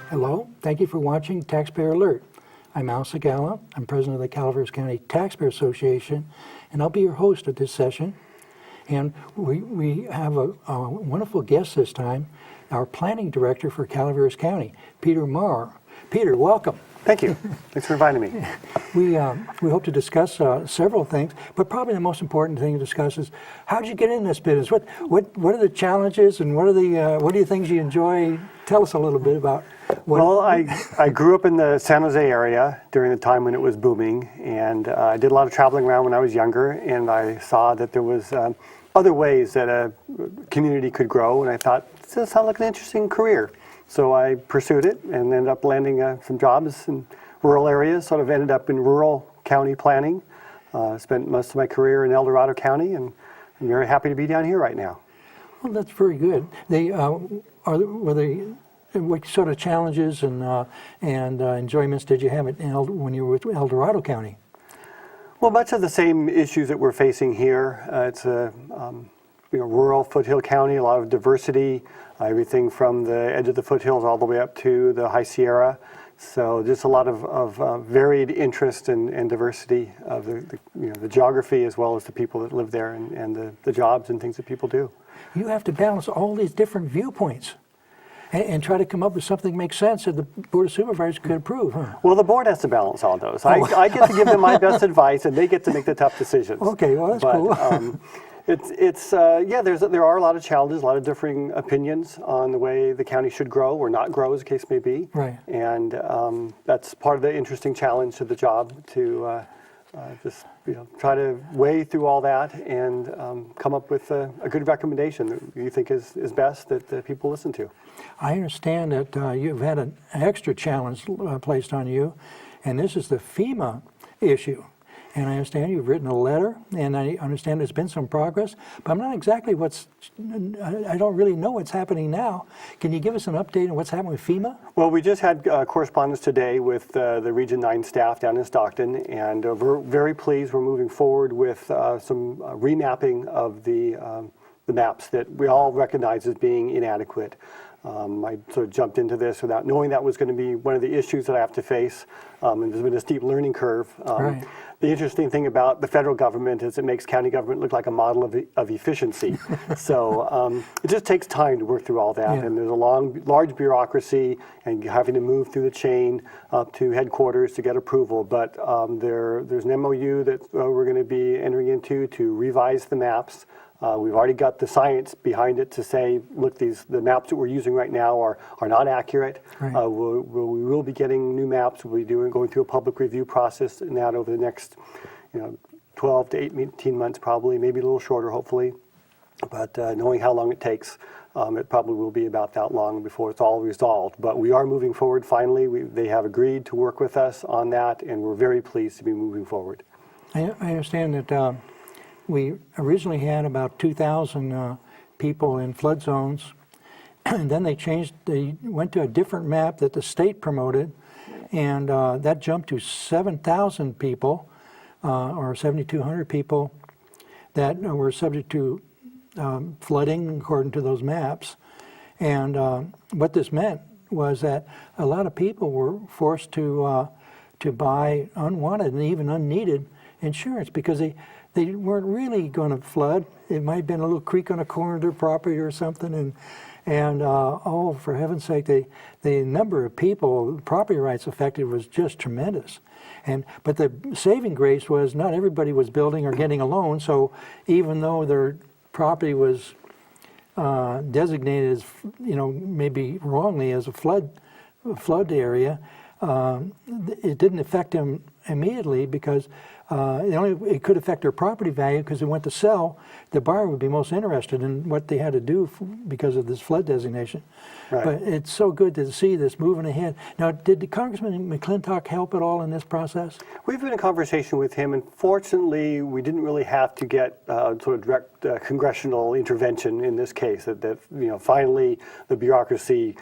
Hello, thank you for watching Taxpayer Alert. I'm Al Segalla. I'm president of the Calaveras County Taxpayer Association, and I'll be your host of this session. And we have a wonderful guest this time, our planning director for Calaveras County, Peter Marr. Peter, welcome. Thank you. Thanks for inviting me. We hope to discuss several things, but probably the most important thing to discuss is how did you get in this business? What are the challenges and what are the things you enjoy? Tell us a little bit about. Well, I grew up in the San Jose area during the time when it was booming, and I did a lot of traveling around when I was younger, and I saw that there was other ways that a community could grow, and I thought, this sounds like an interesting career. So I pursued it and ended up landing some jobs in rural areas, sort of ended up in rural county planning. Spent most of my career in El Dorado County, and I'm very happy to be down here right now. Well, that's very good. What sort of challenges and enjoyments did you have when you were with El Dorado County? Well, much of the same issues that we're facing here. It's a rural foothill county, a lot of diversity, everything from the edge of the foothills all the way up to the High Sierra. So just a lot of varied interest and diversity of the geography as well as the people that live there and the jobs and things that people do. You have to balance all these different viewpoints and try to come up with something that makes sense that the Board of Supervisors could approve, huh? Well, the board has to balance all those. I get to give them my best advice, and they get to make the tough decisions. Okay, well, that's cool. There are a lot of challenges, a lot of differing opinions on the way the county should grow or not grow, as the case may be. Right. And that's part of the interesting challenge to the job, to just try to weigh through all that and come up with a good recommendation that you think is best that people listen to. I understand that you've had an extra challenge placed on you, and this is the FEMA issue. And I understand you've written a letter, and I understand there's been some progress, but I'm not exactly I don't really know what's happening now. Can you give us an update on what's happening with FEMA? Well, we just had correspondence today with the Region 9 staff down in Stockton, and we're very pleased. We're moving forward with some remapping of the maps that we all recognize as being inadequate. I sort of jumped into this without knowing that was going to be one of the issues that I have to face, and there's been a steep learning curve. Right. The interesting thing about the federal government is it makes county government look like a model of efficiency. So it just takes time to work through all that, and there's a large bureaucracy and having to move through the chain up to headquarters to get approval. But there's an MOU that we're going to be entering into to revise the maps. We've already got the science behind it to say, look, the maps that we're using right now are not accurate. Right. We will be getting new maps. We'll be going through a public review process and that over the next 12 to 18 months probably, maybe a little shorter hopefully. But knowing how long it takes, it probably will be about that long before it's all resolved. But we are moving forward finally. They have agreed to work with us on that, and we're very pleased to be moving forward. I understand that we originally had about 2,000 people in flood zones, and then they went to a different map that the state promoted, and that jumped to 7,000 people, or 7,200 people that were subject to flooding according to those maps. And what this meant was that a lot of people were forced to buy unwanted and even unneeded insurance because they weren't really going to flood. It might have been a little creek on a corner of their property or something, and for heaven's sake, the number of people, property rights affected was just tremendous. But the saving grace was not everybody was building or getting a loan, so even though their property was designated as, maybe wrongly as a flood area, it didn't affect them immediately because It could affect their property value because they went to sell. The buyer would be most interested in what they had to do because of this flood designation. Right. But it's so good to see this moving ahead. Now, did Congressman McClintock help at all in this process? We've been in conversation with him, and fortunately, we didn't really have to get sort of direct congressional intervention in this case. That finally the bureaucracy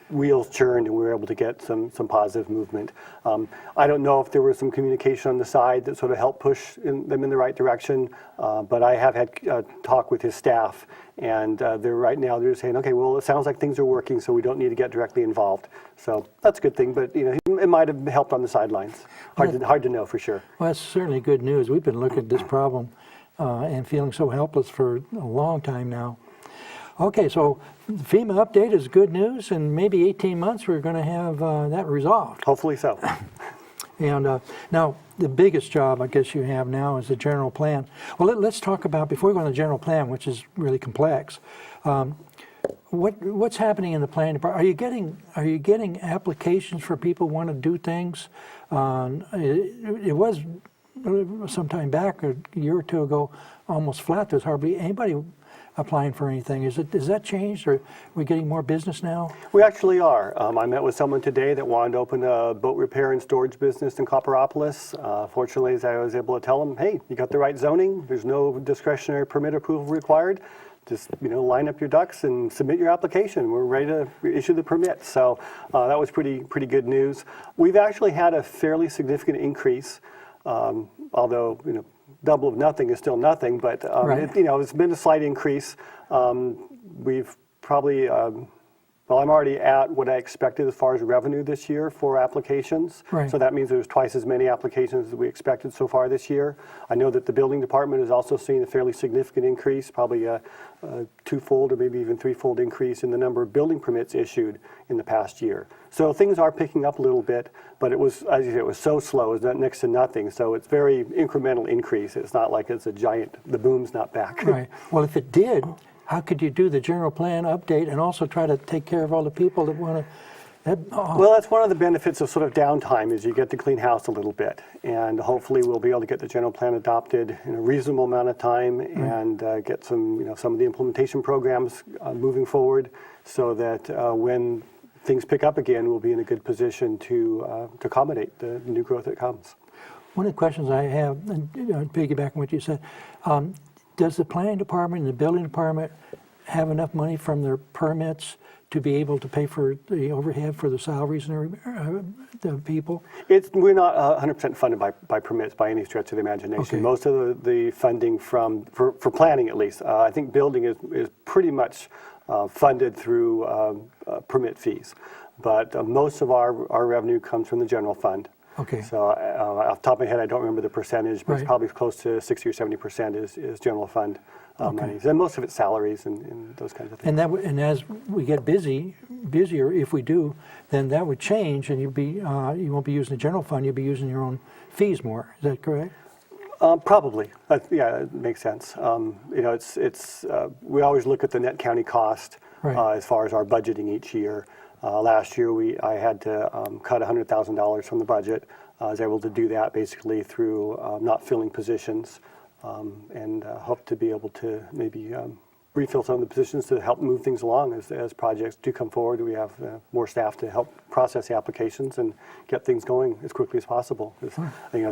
wheels churned and we were able to get some positive movement. I don't know if there was some communication on the side that sort of helped push them in the right direction, but I have had talk with his staff, and they're saying, okay, well, it sounds like things are working, so we don't need to get directly involved. So that's a good thing, but it might have helped on the sidelines. Hard to know for sure. Well, that's certainly good news. We've been looking at this problem and feeling so helpless for a long time now. Okay, so the FEMA update is good news, and maybe 18 months we're going to have that resolved. Hopefully so. And now, the biggest job I guess you have now is the general plan. Well, let's talk about, before we go on the general plan, which is really complex, what's happening in the planning department? Are you getting applications for people who want to do things? It was some time back, a year or two ago, almost flat. There's hardly anybody applying for anything. Is that changed, or are we getting more business now? We actually are. I met with someone today that wanted to open a boat repair and storage business in Copperopolis. Fortunately, as I was able to tell them, hey, you got the right zoning. There's no discretionary permit approval required. Just line up your ducks and submit your application. We're ready to issue the permit. So that was pretty good news. We've actually had a fairly significant increase, although double of nothing is still nothing, but right. It's been a slight increase. We've probably, I'm already at what I expected as far as revenue this year for applications. Right. So that means there's twice as many applications as we expected so far this year. I know that the building department is also seeing a fairly significant increase, probably a twofold or maybe even threefold increase in the number of building permits issued in the past year. So things are picking up a little bit, but it was, as you said, it was so slow, it was next to nothing. So it's very incremental increase. It's not like it's a giant, the boom's not back. Right. Well, if it did, how could you do the general plan update and also try to take care of all the people that want to? Well, that's one of the benefits of sort of downtime is you get to clean house a little bit, and hopefully we'll be able to get the general plan adopted in a reasonable amount of time and get some of the implementation programs moving forward, so that when things pick up again, we'll be in a good position to accommodate the new growth that comes. One of the questions I have, and piggyback on what you said, does the planning department and the building department have enough money from their permits to be able to pay for the overhead for the salaries and the people? We're not 100% funded by permits by any stretch of the imagination. Okay. Most of the funding for planning, at least, I think building is pretty much funded through permit fees. But most of our revenue comes from the general fund. Okay. So off the top of my head, I don't remember the percentage, but Right. it's probably close to 60 or 70% is general fund monies. And most of it's salaries and those kinds of things. And as we get busier, if we do, then that would change, and you won't be using the general fund. You'll be using your own fees more. Is that correct? Probably. Yeah, it makes sense. We always look at the net county cost Right. as far as our budgeting each year. Last year, I had to cut $100,000 from the budget. I was able to do that basically through not filling positions, and hope to be able to maybe refill some of the positions to help move things along as projects do come forward. We have more staff to help process the applications and get things going as quickly as possible.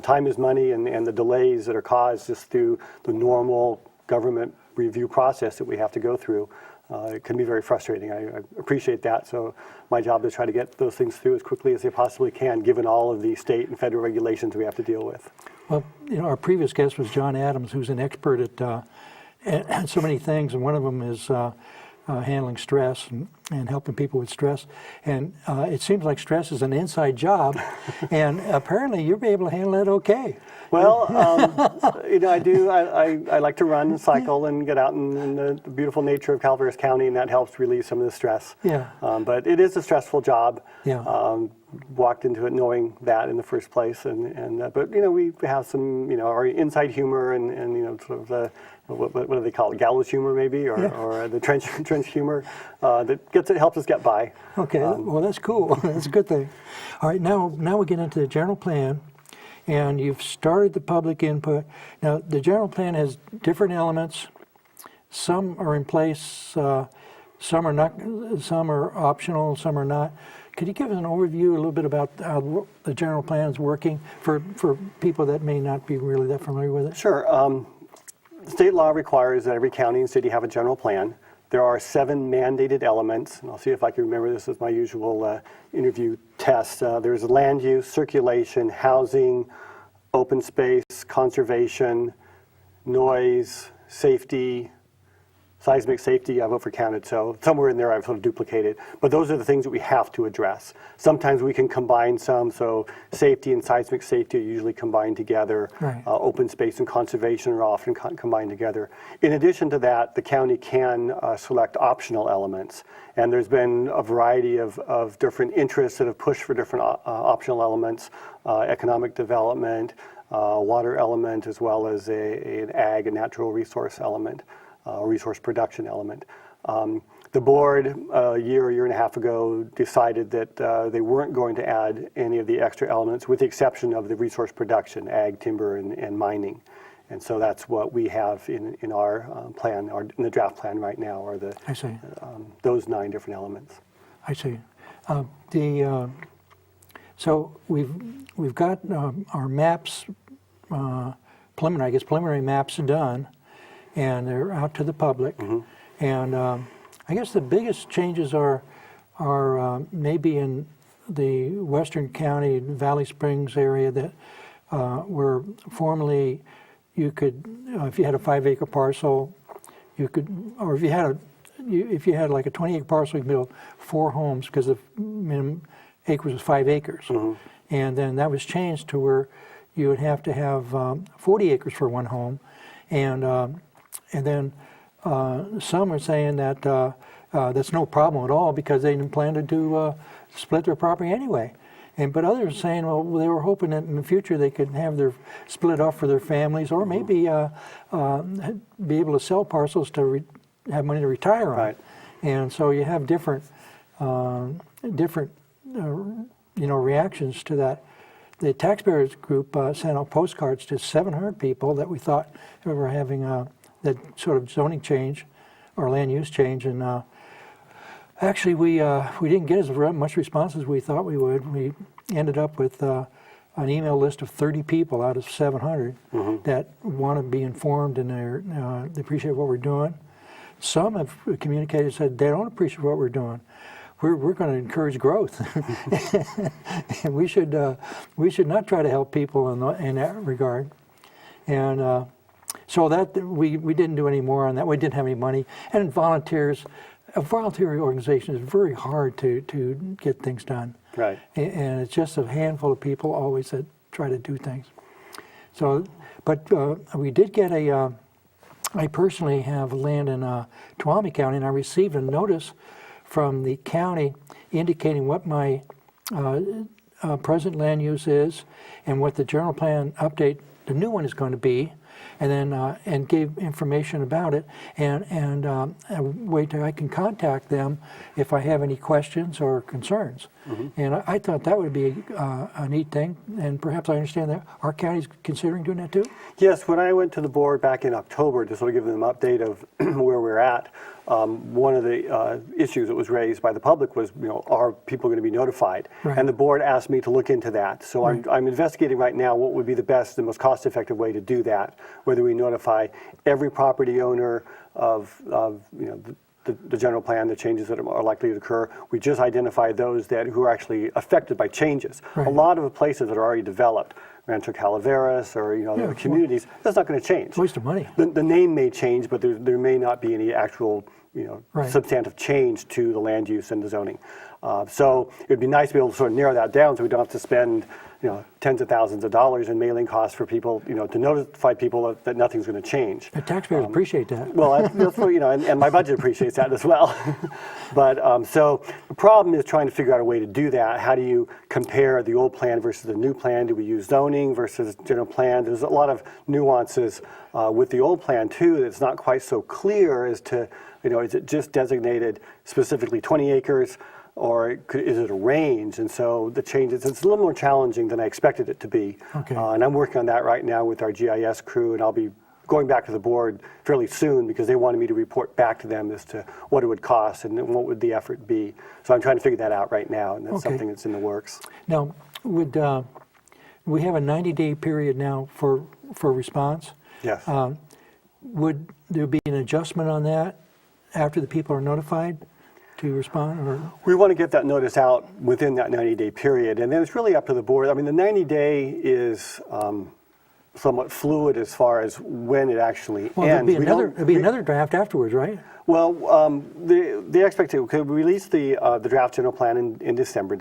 Time is money, and the delays that are caused just through the normal government review process that we have to go through. It can be very frustrating. I appreciate that. So my job is to try to get those things through as quickly as they possibly can, given all of the state and federal regulations we have to deal with. Well, our previous guest was John Adams, who's an expert at so many things, and one of them is handling stress and helping people with stress. And it seems like stress is an inside job, and apparently you'll be able to handle it okay. Well, I do. I like to run and cycle and get out in the beautiful nature of Calaveras County, and that helps relieve some of the stress. Yeah. But it is a stressful job. Yeah. Walked into it knowing that in the first place, but we have some our inside humor and sort of the what do they call it, gallows humor maybe, or the trench humor that helps us get by. Okay. Well, that's cool. That's a good thing. All right. Now we get into the general plan. and you've started the public input. Now, the general plan has different elements. Some are in place, some are not, some are optional, some are not. Could you give us an overview a little bit about how the general plan is working for people that may not be really that familiar with it? Sure. State law requires that every county and city have a general plan. There are 7 mandated elements, and I'll see if I can remember this as my usual interview test. There's land use, circulation, housing, open space, conservation, noise, safety, seismic safety. I've overcounted, so somewhere in there I've sort of duplicated. But those are the things that we have to address. Sometimes we can combine some, so safety and seismic safety are usually combined together. Right. Open space and conservation are often combined together. In addition to that, the county can select optional elements. And there's been a variety of different interests that have pushed for different optional elements, economic development, water element, as well as an ag and natural resource element. Resource production element. The board, a year and a half ago, decided that they weren't going to add any of the extra elements with the exception of the resource production, ag, timber, and mining. And so that's what we have in our plan, or in the draft plan right now, are the I see. those 9 different elements. I see. So we've got our maps, preliminary maps done, and they're out to the public. Mm-hmm. And I guess the biggest changes are maybe in the Western County, Valley Springs area that where formerly you could, if you had a 5-acre parcel, you could, or if you had like a 20-acre parcel, you could build 4 homes because the minimum acres was 5 acres. Mm-hmm. And then that was changed to where you would have to have 40 acres for 1 home. And then some are saying that that's no problem at all because they didn't plan to split their property anyway. But others are saying, well, they were hoping that in the future they could have their split off for their families, or maybe be able to sell parcels to have money to retire on. Right. And so you have different reactions to that. The Taxpayers group sent out postcards to 700 people that we thought were having that sort of zoning change or land use change, and actually we didn't get as much response as we thought we would. We ended up with an email list of 30 people out of 700 mm-hmm. that want to be informed, and they appreciate what we're doing. Some have communicated, said they don't appreciate what we're doing. We're going to encourage growth, and we should not try to help people in that regard. And so that we didn't do any more on that. We didn't have any money. And volunteers, a volunteer organization is very hard to get things done. Right. And it's just a handful of people always that try to do things. So, but we did get I personally have land in Tuolumne County, and I received a notice from the county indicating what my present land use is and what the general plan update, the new one, is going to be, and then and gave information about it, and a way I can contact them if I have any questions or concerns. Mm-hmm. And I thought that would be a neat thing, and perhaps I understand that our county's considering doing that too? Yes, when I went to the board back in October to sort of give them an update of where we're at, one of the issues that was raised by the public was, are people going to be notified? Right. And the board asked me to look into that. So right. I'm investigating right now what would be the best and most cost-effective way to do that, whether we notify every property owner of the general plan, the changes that are likely to occur. We just identify those who are actually affected by changes. Right. A lot of the places that are already developed, Rancho Calaveras or the communities, that's not going to change. It's a waste of money. The name may change, but there may not be any actual right. substantive change to the land use and the zoning. So it would be nice to be able to sort of narrow that down so we don't have to spend tens of thousands of dollars in mailing costs for people, to notify people that nothing's going to change. The taxpayers appreciate that. Well, and my budget appreciates that as well. But so the problem is trying to figure out a way to do that. How do you compare the old plan versus the new plan? Do we use zoning versus general plan? There's a lot of nuances with the old plan too that's not quite so clear as to, is it just designated specifically 20 acres? or is it a range? And so the changes, it's a little more challenging than I expected it to be. Okay. And I'm working on that right now with our GIS crew, and I'll be going back to the board fairly soon because they wanted me to report back to them as to what it would cost and what would the effort be. So I'm trying to figure that out right now, and that's Okay. something that's in the works. Now, would we have a 90-day period now for response? Yes. Would there be an adjustment on that after the people are notified to respond? Or We want to get that notice out within that 90-day period, and then it's really up to the board. I mean, the 90-day is somewhat fluid as far as when it actually well, ends. there'd be another draft afterwards, right? Well, the expectation, okay, we released the draft general plan in December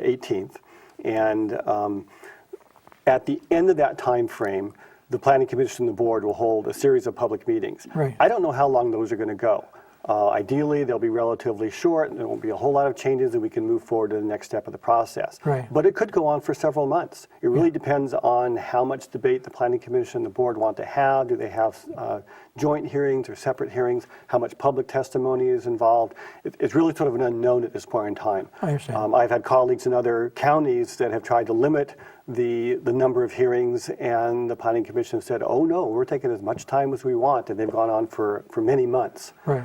18th, and at the end of that time frame, the Planning Commission and the board will hold a series of public meetings. Right. I don't know how long those are going to go. Ideally, they'll be relatively short, and there won't be a whole lot of changes, and we can move forward to the next step of the process. Right. But it could go on for several months. It really depends on how much debate the Planning Commission and the board want to have. Do they have joint hearings or separate hearings? How much public testimony is involved? It's really sort of an unknown at this point in time. I understand. I've had colleagues in other counties that have tried to limit the number of hearings, and the Planning Commission said, oh no, we're taking as much time as we want, and they've gone on for many months. Right.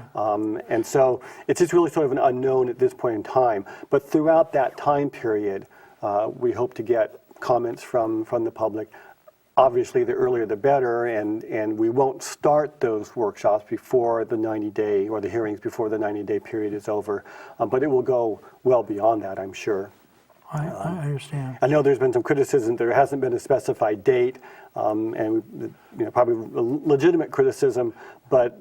And so it's just really sort of an unknown at this point in time. But throughout that time period, we hope to get comments from the public. Obviously, the earlier the better, and we won't start those workshops before the 90-day, or the hearings before the 90-day period is over. But it will go well beyond that, I'm sure. I understand. I know there's been some criticism. There hasn't been a specified date, and probably legitimate criticism, but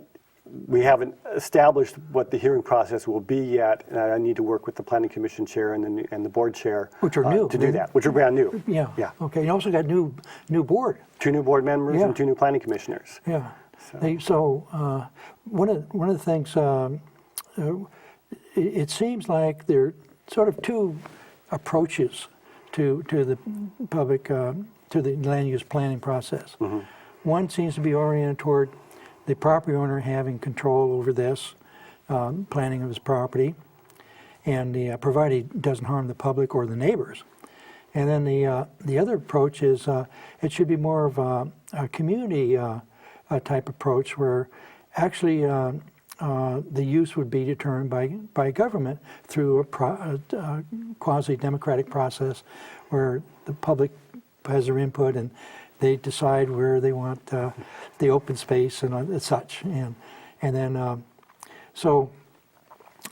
we haven't established what the hearing process will be yet. And I need to work with the Planning Commission chair and the board chair, Which are new, to do right? that, which are brand new. Yeah. Yeah. Okay. You also got new board. 2 new board members Yeah. and 2 new planning commissioners. Yeah. So one of the things, it seems like there are sort of 2 approaches to the public to the land use planning process. Mm-hmm. One seems to be oriented toward the property owner having control over this planning of his property, and provided it doesn't harm the public or the neighbors. And then the other approach is it should be more of a community type approach where actually the use would be determined by government through a quasi-democratic process where the public has their input and they decide where they want the open space and such. And then, so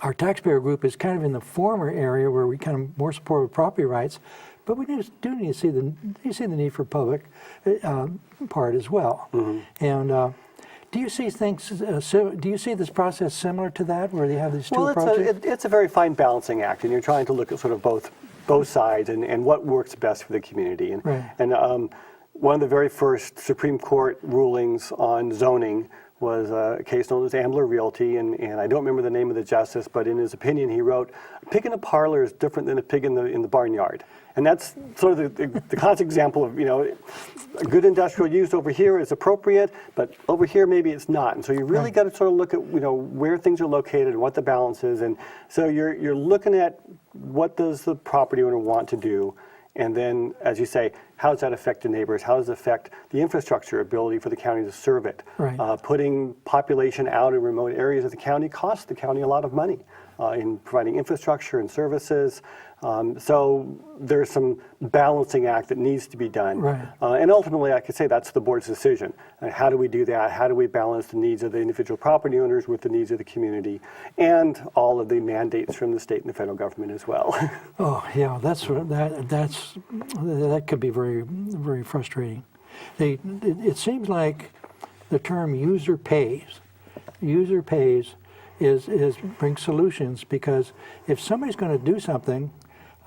our taxpayer group is kind of in the former area where we kind of more support of property rights, but we do need to see the need for public part as well. Mm-hmm. And do you see things? Do you see this process similar to that, where they have these 2 approaches? It's a very fine balancing act, and you're trying to look at sort of both sides and what works best for the community. And, Right. and one of the very first Supreme Court rulings on zoning was a case known as Ambler Realty, and I don't remember the name of the justice, but in his opinion he wrote, "A pig in a parlor is different than a pig in the barnyard." And that's sort of the classic example of, a good industrial use over here is appropriate, but over here maybe it's not. And so you really got to sort of look at, where things are located and what the balance is. And so you're looking at what does the property owner want to do, and then, as you say, how does that affect the neighbors? How does it affect the infrastructure ability for the county to serve it? Right. Putting population out in remote areas of the county costs the county a lot of money in providing infrastructure and services. So there's some balancing act that needs to be done. Right. And ultimately, I could say that's the board's decision. How do we do that? How do we balance the needs of the individual property owners with the needs of the community and all of the mandates from the state and the federal government as well? Oh yeah, that could be very, very frustrating. It seems like the term user pays brings solutions, because if somebody's going to do something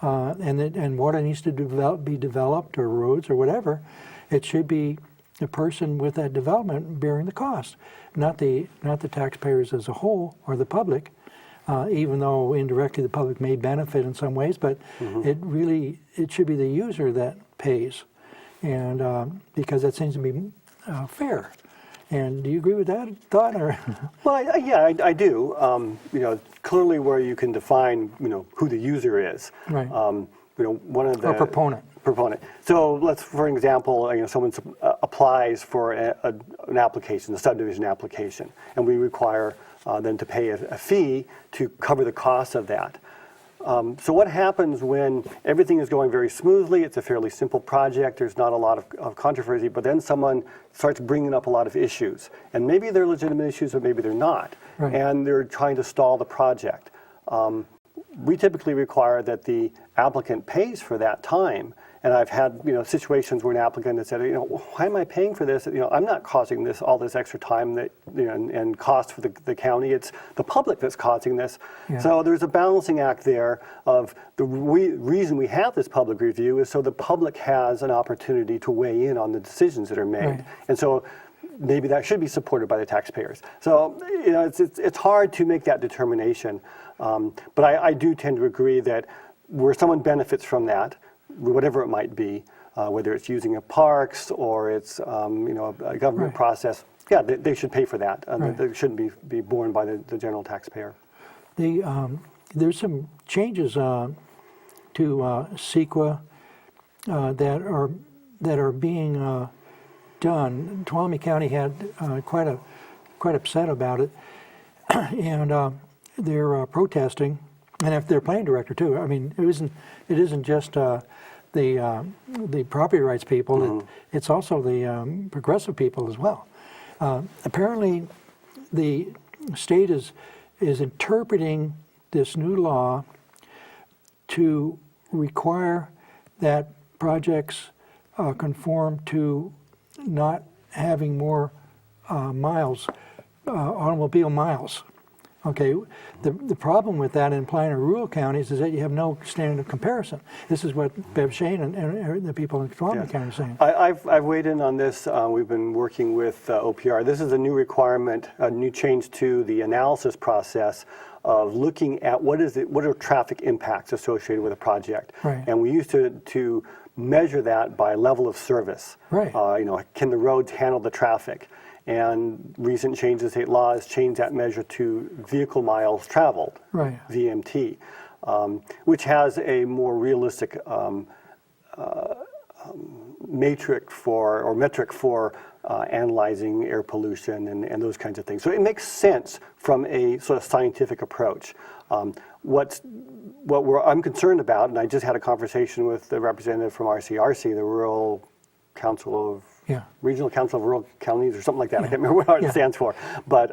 and water needs to be developed, or roads or whatever, it should be the person with that development bearing the cost, not the taxpayers as a whole or the public. Even though indirectly the public may benefit in some ways, but it should be the user that pays, and because that seems to be fair. And do you agree with that thought? Or Well, I do. Clearly where you can define, who the user is. Right. One of the... Or proponent. Proponent. So let's, for example, someone applies for an application, a subdivision application, and we require them to pay a fee to cover the cost of that. So what happens when everything is going very smoothly? It's a fairly simple project. There's not a lot of controversy, but then someone starts bringing up a lot of issues. And maybe they're legitimate issues, or maybe they're not. Right. And they're trying to stall the project. We typically require that the applicant pays for that time. And I've had situations where an applicant has said, why am I paying for this? I'm not causing all this extra time that and cost for the county. It's the public that's causing this. Yeah. So there's a balancing act there of the reason we have this public review is so the public has an opportunity to weigh in on the decisions that are made. Right. And so maybe that should be supported by the taxpayers. So it's hard to make that determination. But I do tend to agree that where someone benefits from that, whatever it might be, whether it's using a parks or it's a government Right. process, they should pay for that. Right. They shouldn't be borne by the general taxpayer. There's some changes to Sequa that are being done. Tuolumne County had quite upset about it, and they're protesting. And if their planning director too. I mean, it isn't just the property rights people. Mm-hmm. It's also the progressive people as well. Apparently, the state is interpreting this new law to require that projects conform to not having more miles, automobile miles. Okay, the problem with that in applying to rural counties is that you have no standard of comparison. This is what Bev Shane and the people in Tuolumne County are saying. I've weighed in on this. We've been working with OPR. This is a new requirement, a new change to the analysis process of looking at what are traffic impacts associated with a project. Right. And we used to measure that by level of service. Right. Can the roads handle the traffic? And recent changes to state laws changed that measure to vehicle miles traveled, Right. VMT, which has a more realistic metric for analyzing air pollution and those kinds of things. So it makes sense from a sort of scientific approach. I'm concerned about, and I just had a conversation with the representative from RCRC, the Rural Council of Regional Council of Rural Counties or something like that. I can't remember what it stands for. But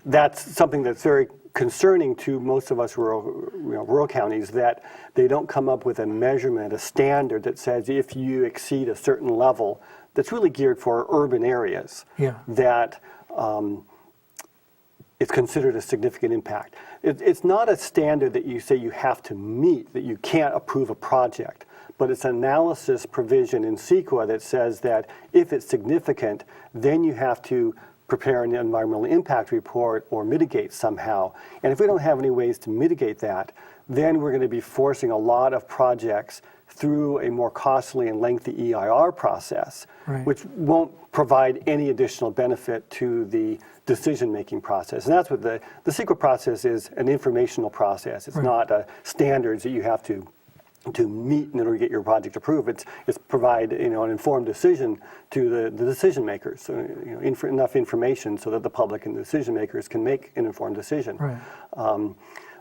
that's something that's very concerning to most of us rural counties, that they don't come up with a measurement, a standard that says if you exceed a certain level that's really geared for urban areas, that it's considered a significant impact. It's not a standard that you say you have to meet, that you can't approve a project. But it's an analysis provision in Sequa that says that if it's significant, then you have to prepare an environmental impact report or mitigate somehow. And if we don't have any ways to mitigate that, then we're going to be forcing a lot of projects through a more costly and lengthy EIR process, which won't provide any additional benefit to the decision-making process. And that's what the Sequa process is, an informational process. It's not standards that you have to meet in order to get your project approved. It's provide an informed decision to the decision makers, enough information so that the public and the decision makers can make an informed decision. Right.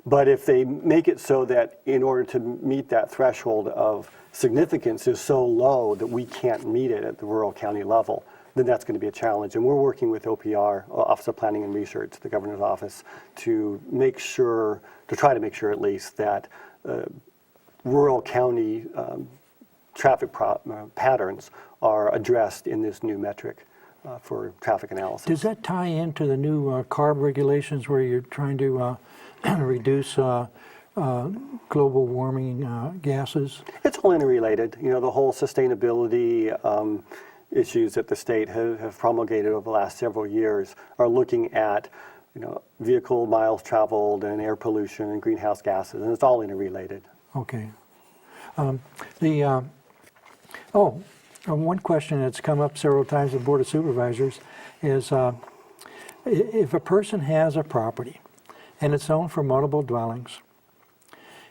But if they make it so that in order to meet that threshold of significance is so low that we can't meet it at the rural county level, then that's going to be a challenge. And we're working with OPR, Office of Planning and Research, the governor's office, to try to make sure at least that rural county traffic patterns are addressed in this new metric for traffic analysis. Does that tie into the new CARB regulations where you're trying to reduce global warming gases? It's all interrelated. The whole sustainability issues that the state have promulgated over the last several years are looking at vehicle miles traveled and air pollution and greenhouse gases, and it's all interrelated. Okay. One question that's come up several times at the Board of Supervisors, is if a person has a property and it's zoned for multiple dwellings,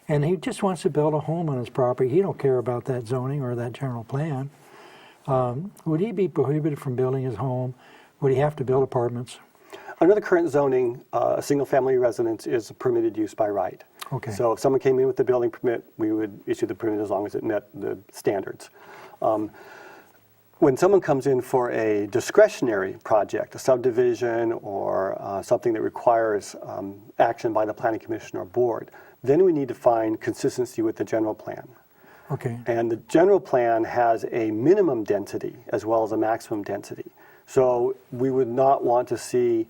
and he just wants to build a home on his property, he don't care about that zoning or that general plan, would he be prohibited from building his home? Would he have to build apartments? Under the current zoning, a single-family residence is a permitted use by right. Okay. So if someone came in with the building permit, we would issue the permit as long as it met the standards. When someone comes in for a discretionary project, a subdivision or something that requires action by the planning commission or board, then we need to find consistency with the general plan. Okay. And the general plan has a minimum density as well as a maximum density. So we would not want to see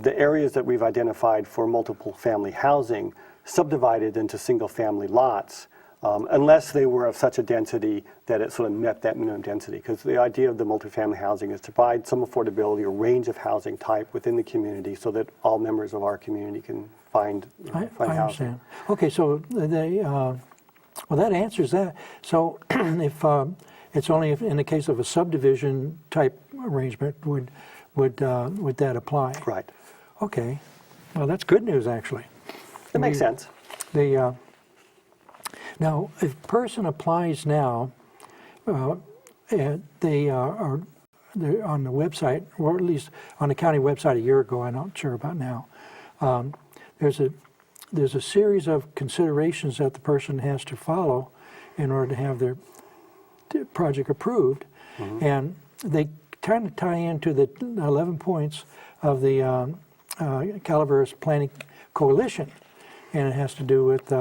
the areas that we've identified for multiple family housing subdivided into single family lots unless they were of such a density that it sort of met that minimum density. Because the idea of the multifamily housing is to provide some affordability or range of housing type within the community so that all members of our community can find I housing. understand. Okay, so well, that answers that. So if it's only in the case of a subdivision type arrangement would that apply? Right. Okay. Well, that's good news, actually. That makes sense. Now, if a person applies now, they are they're on the website, or at least on the county website a year ago, I'm not sure about now. There's a series of considerations that the person has to follow in order to have their project approved, and they kind of tie into the 11 points of the Calaveras Planning Coalition, and it has to do with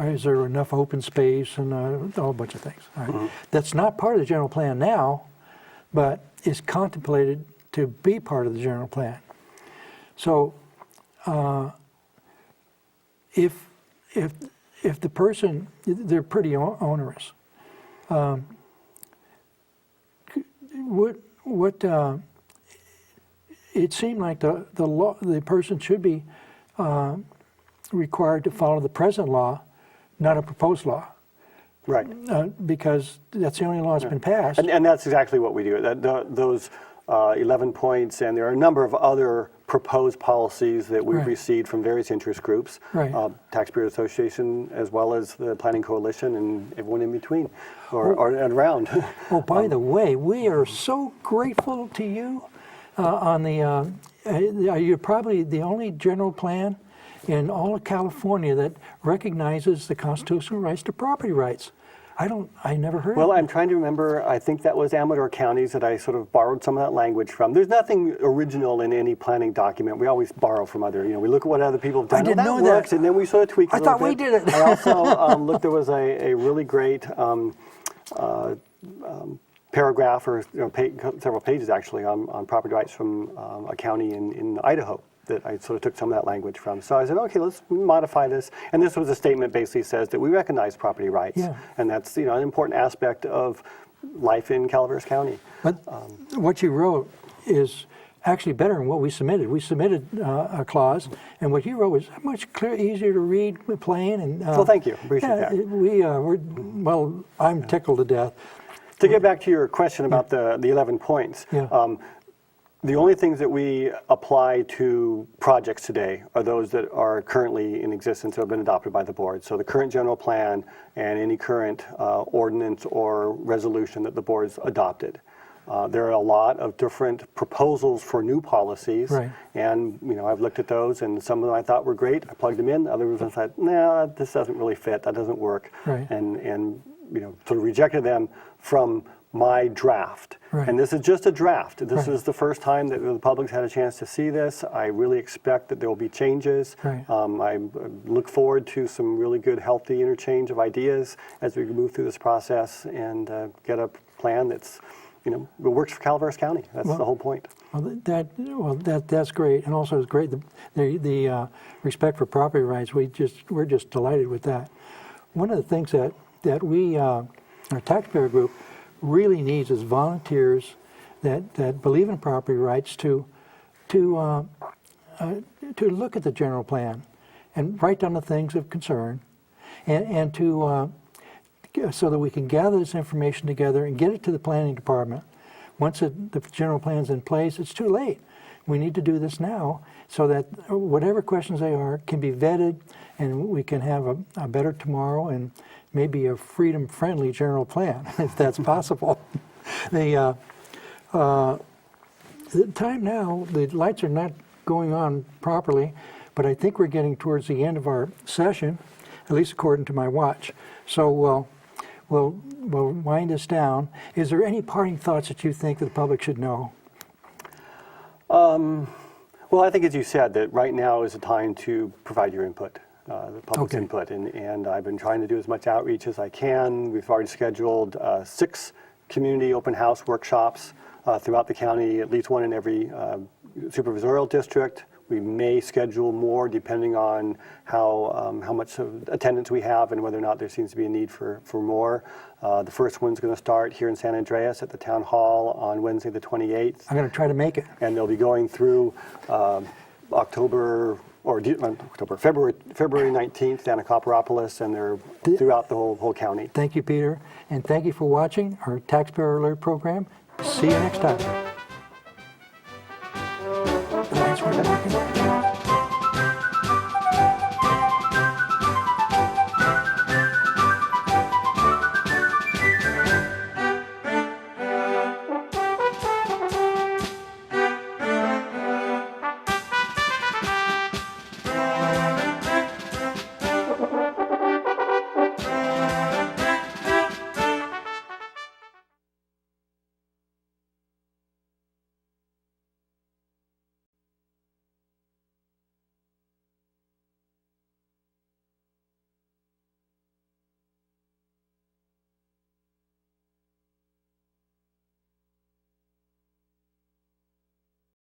is there enough open space and a whole bunch of things. All right. That's not part of the general plan now, but is contemplated to be part of the general plan. So if the person, they're pretty onerous. It seemed like the person should be required to follow the present law, not a proposed law. Right. Because that's the only law that's been passed. And that's exactly what we do. Those 11 points, and there are a number of other proposed policies that we've received from various interest groups, Taxpayer Association, as well as the Planning Coalition, and everyone in between, or around. Oh, by the way, we are so grateful to you on the, you're probably the only general plan in all of California that recognizes the constitutional rights to property rights. I never heard of it. Well, I'm trying to remember, I think that was Amador counties that I sort of borrowed some of that language from. There's nothing original in any planning document. We always borrow from other, we look at what other people have done. I didn't know works, that. And then we sort of tweak it a little bit. I thought we did it. I also looked, there was a really great paragraph or several pages actually on property rights from a county in Idaho that I sort of took some of that language from. So I said, okay, let's modify this. And this was a statement basically says that we recognize property rights. And that's an important aspect of life in Calaveras County. But what you wrote is actually better than what we submitted. We submitted a clause, and what you wrote was much easier to read, plain. And well, thank you. Appreciate that. Well, I'm tickled to death. To get back to your question about the 11 points, the only things that we apply to projects today are those that are currently in existence or have been adopted by the board. So the current general plan and any current ordinance or resolution that the board's adopted. There are a lot of different proposals for new policies, and I've looked at those, and some of them I thought were great. I plugged them in. Others I thought, nah, this doesn't really fit. That doesn't work, and sort of rejected them from my draft. And this is just a draft. This is the first time that the public's had a chance to see this. I really expect that there will be changes. I look forward to some really good, healthy interchange of ideas as we move through this process and get a plan that's, it works for Calaveras County. That's the whole point. Well, that's great, and also it's great the respect for property rights. We're just delighted with that. One of the things that we, our taxpayer group, really needs is volunteers that believe in property rights to look at the general plan and write down the things of concern, and to so that we can gather this information together and get it to the planning department once the general plan's in place, it's too late. We need to do this now so that whatever questions they are can be vetted, and we can have a better tomorrow and maybe a freedom-friendly general plan, if that's possible. The time now, the lights are not going on properly, but I think we're getting towards the end of our session, at least according to my watch. So we'll wind this down. Is there any parting thoughts that you think that the public should know? Well, I think, as you said, that right now is the time to provide your input, the public's input, and I've been trying to do as much outreach as I can. We've already scheduled 6 community open house workshops throughout the county, at least one in every supervisorial district. We may schedule more depending on how much of attendance we have and whether or not there seems to be a need for more. The first one's going to start here in San Andreas at the Town Hall on Wednesday the 28th. I'm going to try to make it. And they'll be going through February 19th down in Copperopolis, and they're throughout the whole county. Thank you, Peter, and thank you for watching our Taxpayer Alert program. See you next time.